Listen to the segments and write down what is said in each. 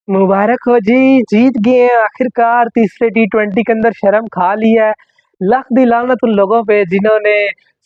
मुबारक हो जी, जीत गए हैं आखिरकार। तीसरे टी20 के अंदर शर्म खा लिया है। लाख दी लानत उन लोगों पे जिन्होंने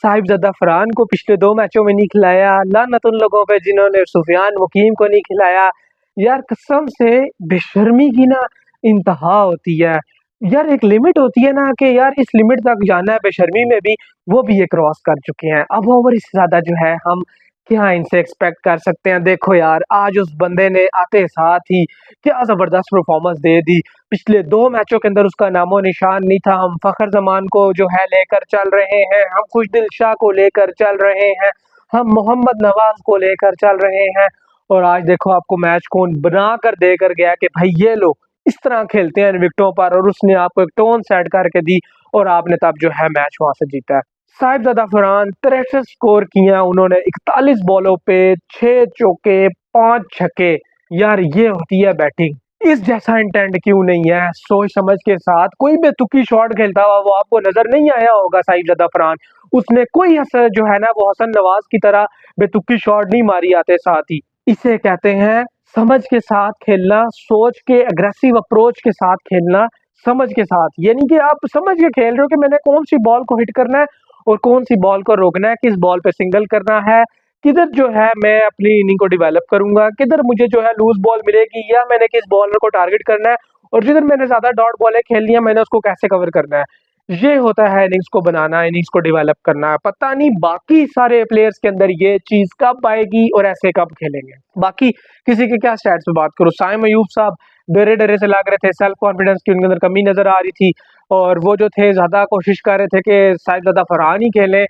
साहिबजादा फरहान को पिछले 2 मैचों में नहीं खिलाया। लानत उन लोगों पे जिन्होंने सुफियान वकीम को नहीं खिलाया। यार कसम से बेशर्मी की ना इंतहा होती है। यार एक लिमिट होती है ना कि यार इस लिमिट तक जाना है बेशर्मी में भी, वो भी ये क्रॉस कर चुके हैं। अब ओवर इससे ज्यादा जो है हम क्या इनसे एक्सपेक्ट कर सकते हैं। देखो यार, आज उस बंदे ने आते साथ ही क्या जबरदस्त परफॉर्मेंस दे दी। पिछले 2 मैचों के अंदर उसका नामो निशान नहीं था। हम फखर जमान को जो है लेकर चल रहे हैं, हम खुशदिल शाह को लेकर चल रहे हैं, हम मोहम्मद नवाज को लेकर चल रहे हैं। और आज देखो आपको मैच कौन बना कर देकर गया कि भाई ये लो इस तरह खेलते हैं इन विकेटों पर, और उसने आपको एक टोन सेट करके दी और आपने तब जो है मैच वहां से जीता है। साहिबजादा फरहान 63 स्कोर किया उन्होंने 41 बॉलों पे, 6 चौके 5 छक्के। यार ये होती है बैटिंग। इस जैसा इंटेंट क्यों नहीं है? सोच समझ के साथ कोई बेतुकी शॉट खेलता हुआ वो आपको नजर नहीं आया होगा साहिबजादा फरहान। उसने कोई असर जो है ना वो हसन नवाज की तरह बेतुकी शॉट नहीं मारी आते साथ ही। इसे कहते हैं समझ के साथ खेलना, सोच के अग्रेसिव अप्रोच के साथ खेलना, समझ के साथ। यानी कि आप समझ के खेल रहे हो कि मैंने कौन सी बॉल को हिट करना है और कौन सी बॉल को रोकना है, किस बॉल पे सिंगल करना है, किधर जो है मैं अपनी इनिंग को डेवलप करूंगा, किधर मुझे जो है लूज बॉल मिलेगी या मैंने किस बॉलर को टारगेट करना है, और जिधर मैंने ज्यादा डॉट बॉलें खेलनी है मैंने उसको कैसे कवर करना है। ये होता है इनिंग्स को बनाना, इनिंग्स को डेवलप करना। पता नहीं बाकी सारे प्लेयर्स के अंदर ये चीज कब आएगी और ऐसे कब खेलेंगे। बाकी किसी के क्या स्टैट्स पे बात करूं, साइम अयूब साहब डरे डरे से लग रहे थे, सेल्फ कॉन्फिडेंस की उनके अंदर कमी नजर आ रही थी, और वो जो थे ज्यादा कोशिश कर रहे थे कि साहिबजादा फरहान ही खेलें,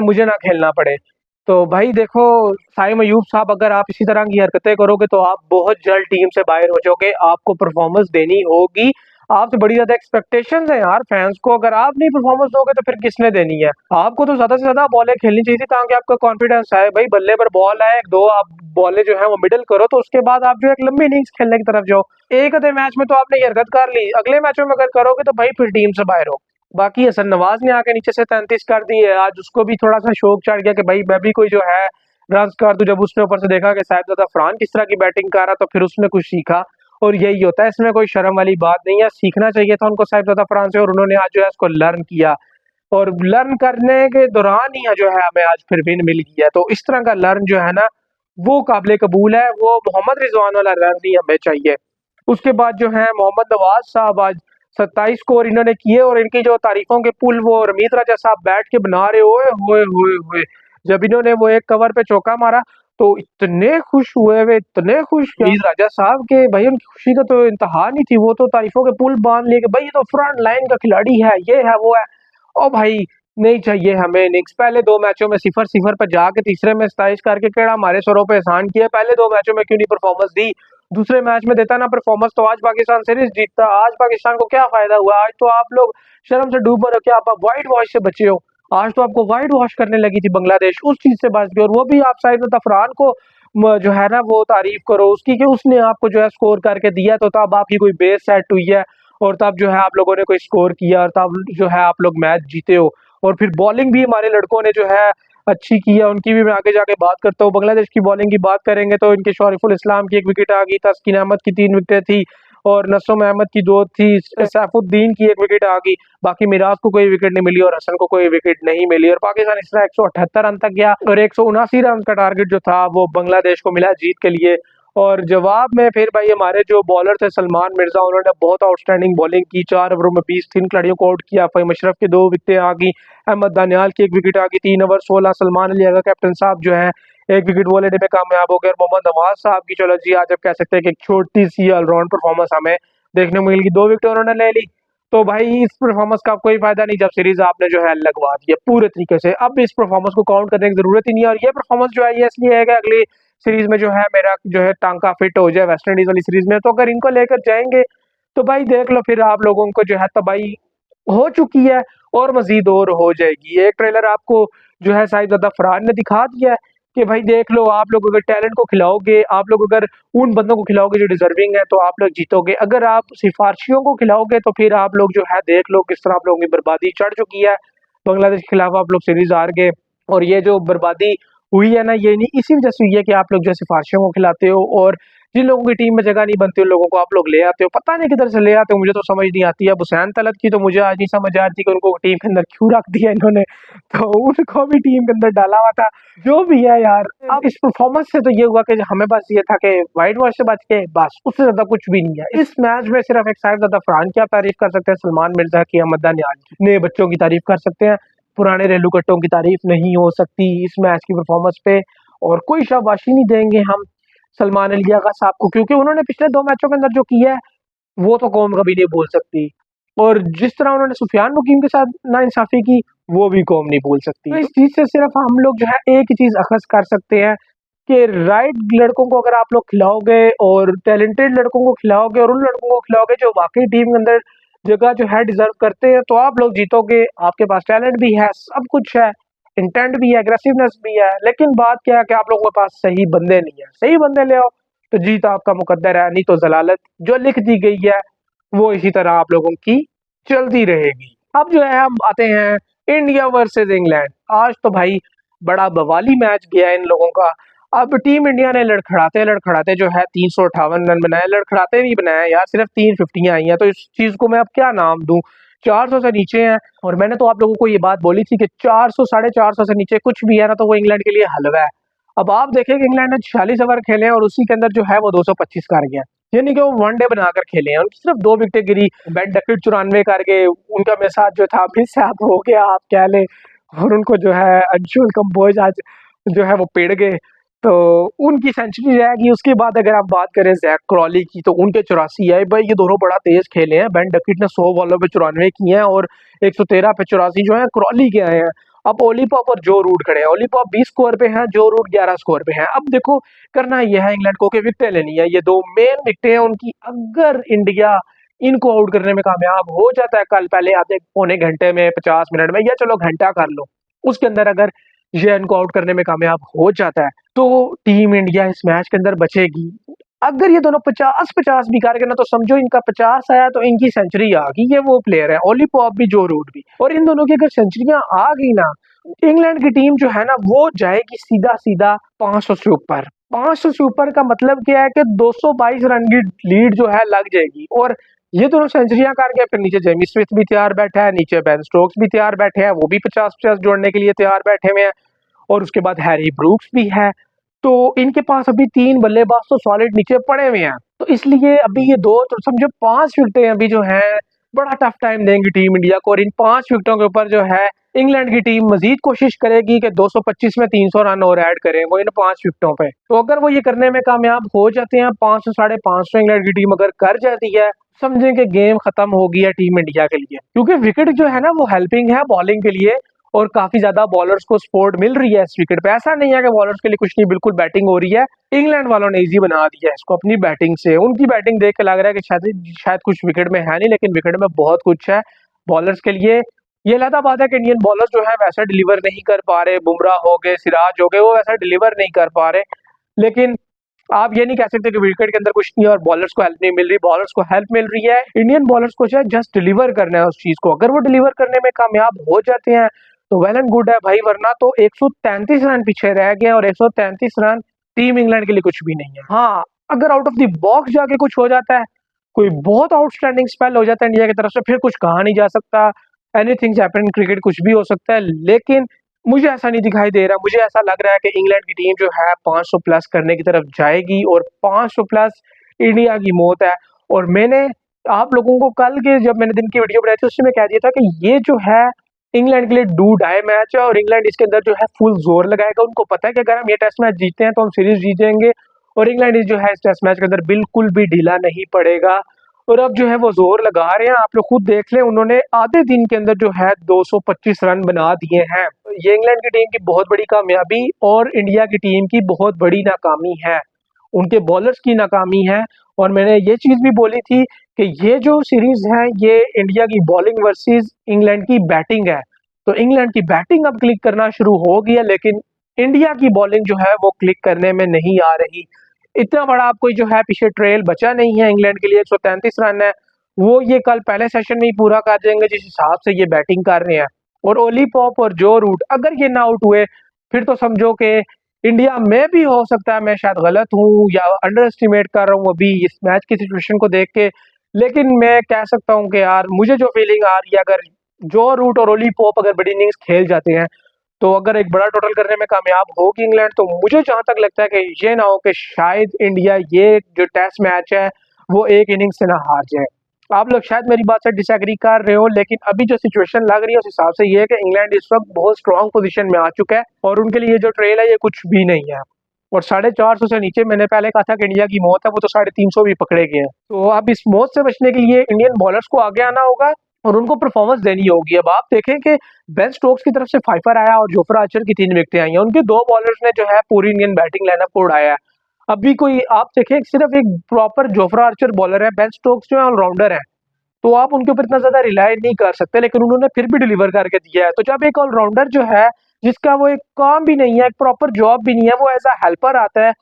मुझे ना खेलना पड़े। तो भाई देखो साइम अयूब साहब, अगर आप इसी तरह की हरकतें करोगे तो आप बहुत जल्द टीम से बाहर हो जाओगे। आपको परफॉर्मेंस देनी होगी। आपसे बड़ी ज्यादा एक्सपेक्टेशंस है यार फैंस को। अगर आप नहीं परफॉर्मेंस दोगे तो फिर किसने देनी है? आपको तो ज्यादा से ज्यादा बॉलें खेलनी चाहिए थी ताकि आपका कॉन्फिडेंस आए। भाई बल्ले पर बॉल आए, एक दो आप बॉलें जो है वो मिडिल करो, तो उसके बाद आप जो एक लंबी इनिंग्स खेलने की तरफ जाओ। एक आधे मैच में तो आपने ये हरकत कर ली, अगले मैचों में अगर करोगे तो भाई फिर टीम से बाहर हो। बाकी हसन नवाज ने आके नीचे से 33 कर दी है। आज उसको भी थोड़ा सा शौक चढ़ गया कि भाई मैं भी कोई जो है रन कर दूं। जब उसने ऊपर से देखा कि साहिबजादा फरहान किस तरह की बैटिंग कर रहा, तो फिर उसने कुछ सीखा। और यही होता है, इसमें कोई शर्म वाली बात नहीं है। सीखना चाहिए था उनको साहिबजादा फरहान से, और उन्होंने आज जो है उसको लर्न किया। और लर्न करने के दौरान ही जो है हमें आज फिर विन मिल गया। तो इस तरह का लर्न जो है ना वो काबिल कबूल है। वो मोहम्मद रिजवान वाला लर्न ही हमें चाहिए। उसके बाद जो है मोहम्मद नवाज साहब आज 27 स्कोर इन्होंने किए, और इनकी जो तारीफों के पुल वो रमीत राजा साहब बैठ के बना रहे, हुए हुए हुए हुए जब इन्होंने वो एक कवर पे चौका मारा तो इतने खुश हुए वे, इतने खुश रमीत राजा साहब के भाई, उनकी खुशी का तो इंतहा नहीं थी। वो तो तारीफों के पुल बांध लिए कि भाई ये तो फ्रंट लाइन का खिलाड़ी है, ये है वो है। ओ भाई नहीं चाहिए हमें इनिंग्स। पहले 2 मैचों में 0-0 पर जाके तीसरे में 27 करके केड़ा हमारे सरों पे एहसान किया। पहले 2 मैचों में क्यों नहीं परफॉर्मेंस दी? दूसरे मैच में देता ना परफॉर्मेंस तो आज पाकिस्तान सीरीज जीतता। आज पाकिस्तान को क्या फायदा हुआ? आज तो आप लोग शर्म से डूब मरो। क्या आप व्हाइट वॉश से बचे हो? आज तो आपको व्हाइट वॉश करने लगी थी बांग्लादेश, उस चीज से बच गई। और वो भी आप साहिबजादा फरहान को जो है ना वो तारीफ करो उसकी कि उसने आपको जो है स्कोर करके दिया, तो तब आपकी कोई बेस सेट हुई है और तब जो है आप लोगों ने कोई स्कोर किया और तब जो है आप लोग मैच जीते हो। और फिर बॉलिंग भी हमारे लड़कों ने जो है अच्छी की है, उनकी भी मैं आगे जाके बात करता हूँ। बांग्लादेश की बॉलिंग की बात करेंगे तो इनके शरीफुल इस्लाम की 1 विकेट आ गई, तस्कीन अहमद की 3 विकेटें थी और नसुम अहमद की 2 थी, सैफुद्दीन की 1 विकेट आ गई। बाकी मिराज को कोई विकेट नहीं मिली और हसन को कोई विकेट नहीं मिली। और पाकिस्तान इस तरह 178 रन तक गया और 179 रन का टारगेट जो था वो बांग्लादेश को मिला जीत के लिए। और जवाब में फिर भाई हमारे जो बॉलर थे सलमान मिर्जा, उन्होंने बहुत आउटस्टैंडिंग बॉलिंग की। 4 ओवरों में 20 3 खिलाड़ियों को आउट किया। फहीम अशरफ की 2 विकेटें आ गई, अहमद दानियाल की 1 विकेट आ गई। 3 ओवर 16 सलमान अली अगर कैप्टन साहब जो है 1 विकेट वो लेने में कामयाब हो गए। और मोहम्मद नवाज साहब की चलो जी आज आप कह सकते हैं कि एक छोटी सी ऑलराउंड परफॉर्मेंस हमें देखने को मिल गई। 2 विकेट उन्होंने ले ली। तो भाई इस परफॉर्मेंस का कोई फायदा नहीं जब सीरीज आपने जो है लगवा दी है पूरे तरीके से। अब इस परफॉर्मेंस को काउंट करने की जरूरत ही नहीं है। और ये परफॉर्मेंस जो है ये इसलिए है कि अगली सीरीज में जो है मेरा जो है टांका फिट हो जाए वेस्ट इंडीज वाली सीरीज में। तो अगर इनको लेकर जाएंगे तो भाई देख लो फिर आप लोगों को जो है तबाही हो चुकी है और मजीद और हो जाएगी। एक ट्रेलर आपको जो है साहिबजादा फरहान ने दिखा दिया है कि भाई देख लो, आप लोग अगर टैलेंट को खिलाओगे, आप लोग अगर उन बंदों को खिलाओगे जो डिजर्विंग है तो आप लोग जीतोगे। अगर आप सिफारशियों को खिलाओगे तो फिर आप लोग जो है देख लो किस तरह आप लोगों की बर्बादी चढ़ चुकी है। बांग्लादेश के खिलाफ आप लोग सीरीज हार गए और ये जो बर्बादी हुई है ना ये नहीं इसी वजह से हुई है कि आप लोग जो सिफारशियों को खिलाते हो और जिन लोगों की टीम में जगह नहीं बनती उन लोगों को आप लोग ले आते हो, पता नहीं किधर से ले आते हो, मुझे तो समझ नहीं आती है। अब हुसैन तलत की तो मुझे आज नहीं समझ आ रही थी कि उनको टीम के अंदर क्यों रख दिया इन्होंने, तो उनको भी टीम के अंदर डाला हुआ था। जो भी है यार, अब इस परफॉर्मेंस से तो ये हुआ कि हमें बस ये था कि व्हाइट वॉश से बच के बस, उससे ज्यादा कुछ भी नहीं है इस मैच में। सिर्फ एक साहिब ज़ादा फरहान की आप तारीफ कर सकते हैं, सलमान मिर्जा की, अहमद नियाज नए बच्चों की तारीफ कर सकते हैं, पुराने रेलू कट्टों की तारीफ नहीं हो सकती इस मैच की परफॉर्मेंस पे। और कोई शाबाशी नहीं देंगे हम सलमान अली आगा साहब को, क्योंकि उन्होंने पिछले 2 मैचों के अंदर जो किया है वो तो कौम कभी नहीं भूल सकती। और जिस तरह उन्होंने सुफियान मुकीम के साथ नाइंसाफी की वो भी कौम नहीं भूल सकती। तो इस चीज से सिर्फ हम लोग जो है एक ही चीज अखज़ कर सकते हैं कि राइट लड़कों को अगर आप लोग खिलाओगे और टैलेंटेड लड़कों को खिलाओगे और उन लड़कों को खिलाओगे जो वाकई टीम के अंदर जगह जो है डिजर्व करते हैं, तो आप लोग जीतोगे। आपके पास टैलेंट भी है, सब कुछ है, इंटेंट भी है, एग्रेसिवनेस भी है, लेकिन बात क्या है कि आप लोगों के पास सही बंदे नहीं है। सही बंदे ले आओ तो जीत आपका मुकद्दर है, नहीं तो जलालत जो लिख दी गई है वो इसी तरह आप लोगों की चलती रहेगी। अब जो है हम आते हैं इंडिया वर्सेस इंग्लैंड। आज तो भाई बड़ा बवाली मैच गया इन लोगों का। अब टीम इंडिया ने लड़खड़ाते लड़खड़ाते जो है 358 रन बनाए, लड़खड़ाते नहीं बनाए यार, सिर्फ 3 फिफ्टियां आई हैं, तो इस चीज को मैं अब क्या नाम दूं। 400 से नीचे हैं, और मैंने तो आप लोगों को ये बात बोली थी कि 400 450 से नीचे कुछ भी है ना तो वो इंग्लैंड के लिए हलवा है। अब आप देखें कि इंग्लैंड ने 46 ओवर खेले हैं और उसी के अंदर जो है वो 225 कर गया, यानी कि वो वनडे बनाकर खेले हैं, उनकी सिर्फ 2 विकेटें गिरी। बेन डकट 94 करके उनका मिसाज जो था मिस हो गया आप कह ले, और उनको जो है अंशुल कंबोज आज जो है वो पिड़ गए, तो उनकी सेंचुरी रहेगी। उसके बाद अगर आप बात करें जैक क्रॉली की तो उनके 84 है। भाई ये दोनों बड़ा तेज खेले हैं, बेन डकट ने 100 बॉलों पे 94 किए हैं और 113 पे 84 जो है क्रॉली के आए हैं। अब ओली पॉप और जो रूट खड़े हैं, ओली पॉप 20 स्कोर पे हैं, जो रूट 11 स्कोर पे हैं। अब देखो करना यह है इंग्लैंड को कि विकेटें लेनी है, ये 2 मेन विकेटें हैं उनकी। अगर इंडिया इनको आउट करने में कामयाब हो जाता है कल, पहले आधे पौने घंटे में 50 मिनट में, या चलो घंटा कर लो, उसके अंदर अगर ये इनको आउट करने में कामयाब हो जाता है तो टीम इंडिया इस मैच के अंदर बचेगी। अगर ये दोनों 50-50 भी कर गए ना तो समझो इनका 50 आया तो इनकी सेंचुरी आ गई। ये वो प्लेयर है ओली पॉप भी, जो रूट भी, और इन दोनों की अगर सेंचुरियां आ गई ना, इंग्लैंड की टीम जो है ना वो जाएगी सीधा सीधा 500 से ऊपर। 500 से ऊपर का मतलब क्या है कि 222 रन की लीड जो है लग जाएगी। और ये दोनों सेंचुरियां करके फिर नीचे जेमी स्मिथ भी तैयार बैठा है, नीचे बेन स्टोक्स भी तैयार बैठे हैं, वो भी 50-50 जोड़ने के लिए तैयार बैठे हुए हैं, और उसके बाद हैरी ब्रूक्स भी है। तो इनके पास अभी 3 बल्लेबाज तो सॉलिड नीचे पड़े हुए हैं, तो इसलिए अभी ये 2 तो समझो 5 विकेटें अभी जो है बड़ा टफ टाइम देंगी टीम इंडिया को। और इन 5 विकेटों के ऊपर जो है इंग्लैंड की टीम मजीद कोशिश करेगी कि 225 में 300 रन और ऐड करें वो इन 5 विकेटों पे। तो अगर वो ये करने में कामयाब हो जाते हैं, 500 550 इंग्लैंड की टीम अगर कर जाती है, समझें कि गेम खत्म हो गई है टीम इंडिया के लिए, क्योंकि विकेट जो है ना वो हेल्पिंग है बॉलिंग के लिए, और काफी ज्यादा बॉलर्स को सपोर्ट मिल रही है इस विकेट पे। ऐसा नहीं है कि बॉलर्स के लिए कुछ नहीं, बिल्कुल बैटिंग हो रही है। इंग्लैंड वालों ने इजी बना दिया है इसको अपनी बैटिंग से। उनकी बैटिंग देख के लग रहा है कि शायद कुछ विकेट में है नहीं, लेकिन विकेट में बहुत कुछ है बॉलर्स के लिए। ये अलग बात है कि इंडियन बॉलर्स जो है वैसा डिलीवर नहीं कर पा रहे, बुमराह हो गए, सिराज हो गए, वो वैसा डिलीवर नहीं कर पा रहे। लेकिन आप ये नहीं कह सकते कि विकेट के अंदर कुछ नहीं है और बॉलर्स को हेल्प नहीं मिल रही, बॉलर्स को हेल्प मिल रही है। इंडियन बॉलर्स को जो है जस्ट डिलीवर करना है उस चीज को। अगर वो डिलीवर करने में कामयाब हो जाते हैं तो वेल एंड गुड है भाई, वरना तो 133 रन पीछे रह गए, और 133 रन टीम इंग्लैंड के लिए कुछ भी नहीं है। हाँ, अगर आउट ऑफ द बॉक्स जाके कुछ हो जाता है, कोई बहुत आउटस्टैंडिंग स्पेल हो जाता है इंडिया की तरफ से, फिर कुछ कहा नहीं जा सकता। एनीथिंग हैपन इन क्रिकेट, कुछ भी हो सकता है। लेकिन मुझे ऐसा नहीं दिखाई दे रहा, मुझे ऐसा लग रहा है कि इंग्लैंड की टीम जो है 500 प्लस करने की तरफ जाएगी, और 500 प्लस इंडिया की मौत है। और मैंने आप लोगों को कल के जब मैंने दिन की वीडियो बनाई थी उसमें कह दिया था कि ये जो है इंग्लैंड के लिए डू डाई मैच है, और इंग्लैंड इसके अंदर जो है फुल जोर लगाएगा। उनको पता है कि अगर हम ये टेस्ट मैच जीतते हैं तो हम सीरीज जीत जाएंगे, और इंग्लैंड जो है इस टेस्ट मैच के अंदर बिल्कुल भी ढीला नहीं पड़ेगा। और अब जो है वो जोर लगा रहे हैं, आप लोग खुद देख लें, उन्होंने आधे दिन के अंदर जो है 225 रन बना दिए हैं। ये इंग्लैंड की टीम की बहुत बड़ी कामयाबी और इंडिया की टीम की बहुत बड़ी नाकामी है, उनके बॉलर्स की नाकामी है। और मैंने ये चीज भी बोली थी कि ये जो सीरीज है ये इंडिया की बॉलिंग वर्सेस इंग्लैंड की बैटिंग है। तो इंग्लैंड की बैटिंग अब क्लिक करना शुरू हो गई है, लेकिन इंडिया की बॉलिंग जो है वो क्लिक करने में नहीं आ रही। इतना बड़ा आप कोई जो है पीछे ट्रेल बचा नहीं है इंग्लैंड के लिए। 133 रन है, वो ये कल पहले सेशन में ही पूरा कर देंगे जिस हिसाब से ये बैटिंग कर रहे हैं। और ओली पॉप और जो रूट अगर ये ना आउट हुए फिर तो समझो कि इंडिया में भी हो सकता है मैं शायद गलत हूँ या अंडर एस्टिमेट कर रहा हूँ अभी इस मैच की सिचुएशन को देख के। लेकिन मैं कह सकता हूँ कि यार मुझे जो फीलिंग आ रही है, अगर जो रूट और ओली पोप अगर बड़ी इनिंग्स खेल जाते हैं तो अगर एक बड़ा टोटल करने में कामयाब होगी इंग्लैंड, तो मुझे जहां तक लगता है कि ये ना हो कि शायद इंडिया ये जो टेस्ट मैच है वो एक इनिंग से ना हार जाए। आप लोग शायद मेरी बात से डिसएग्री कर रहे हो, लेकिन अभी जो सिचुएशन लग रही है उस हिसाब से ये है कि इंग्लैंड इस वक्त बहुत स्ट्रांग पोजीशन में आ चुका है और उनके लिए जो ट्रेल है ये कुछ भी नहीं है। और 450 से नीचे मैंने पहले कहा था कि इंडिया की मौत है, वो तो 350 भी पकड़े गए हैं। तो अब इस मौत से बचने के लिए इंडियन बॉलर्स को आगे आना होगा और उनको परफॉर्मेंस देनी होगी। अब आप देखें कि बेन स्टोक्स की तरफ से फाइफर आया और जोफ्रा आर्चर की 3 विकेटें आई हैं, उनके 2 बॉलर्स ने जो है पूरी इंडियन बैटिंग लाइनअप को उड़ाया है। अभी कोई आप देखें सिर्फ एक प्रॉपर जोफ्रा आर्चर बॉलर है, बेन स्टोक्स जो है ऑलराउंडर है, तो आप उनके ऊपर इतना ज्यादा रिलाय नहीं कर सकते, लेकिन उन्होंने फिर भी डिलीवर करके दिया है। तो जब एक ऑलराउंडर जो है जिसका वो एक काम भी नहीं है, एक प्रॉपर जॉब भी नहीं है, वो एज अ हेल्पर आता है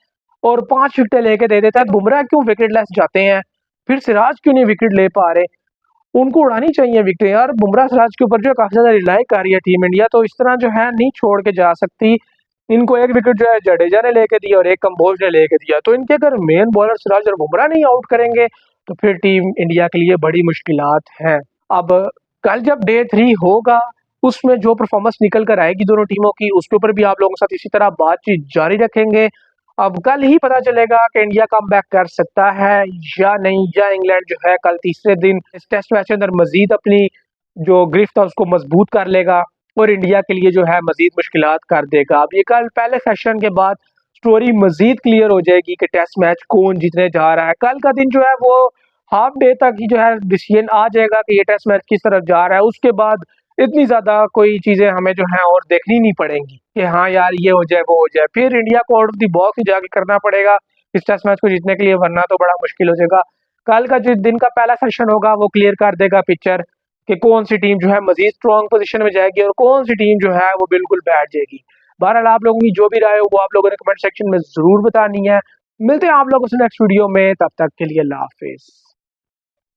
और 5 विकेटें लेके दे देता है, बुमराह क्यों विकेट लेस जाते हैं, फिर सिराज क्यों नहीं विकेट ले पा रहे, उनको उड़ानी चाहिए विकेट यार। बुमराह सिराज के ऊपर जो है काफी ज्यादा रिलाई कर रही है टीम इंडिया, तो इस तरह जो है नहीं छोड़ के जा सकती। इनको एक विकेट जो है जडेजा ने लेके दिया और एक कंबोज ने लेके दिया, तो इनके अगर मेन बॉलर सिराज और बुमराह नहीं आउट करेंगे तो फिर टीम इंडिया के लिए बड़ी मुश्किलात हैं। अब कल जब डे 3 होगा उसमें जो परफॉर्मेंस निकल कर आएगी दोनों टीमों की, उसके ऊपर भी आप लोगों के साथ इसी तरह बातचीत जारी रखेंगे। अब कल ही पता चलेगा कि इंडिया कम बैक कर सकता है या नहीं, या इंग्लैंड जो है कल तीसरे दिन इस टेस्ट मैच के अंदर मजीद अपनी जो गिरफ्त है उसको मजबूत कर लेगा और इंडिया के लिए जो है मजीद मुश्किलात कर देगा। अब ये कल पहले सेशन के बाद स्टोरी मजीद क्लियर हो जाएगी कि टेस्ट मैच कौन जीतने जा रहा है। कल का दिन जो है वो हाफ डे तक ही जो है डिसीजन आ जाएगा कि ये टेस्ट मैच किस तरफ जा रहा है। उसके बाद इतनी ज्यादा कोई चीजें हमें जो है और देखनी नहीं पड़ेंगी कि हाँ यार ये हो जाए वो हो जाए, फिर इंडिया को आउट ऑफ द बॉक्स ही जाके करना पड़ेगा इस टेस्ट मैच को जीतने के लिए, वरना तो बड़ा मुश्किल हो जाएगा। कल का जो दिन का पहला सेशन होगा वो क्लियर कर देगा पिक्चर कि कौन सी टीम जो है मजीद स्ट्रॉन्ग पोजीशन में जाएगी और कौन सी टीम जो है वो बिल्कुल बैठ जाएगी। बहरहाल आप लोगों की जो भी राय हो वो आप लोगों ने कमेंट सेक्शन में जरूर बतानी है। मिलते हैं आप लोगों से नेक्स्ट वीडियो में, तब तक के लिए अल्लाह हाफिज।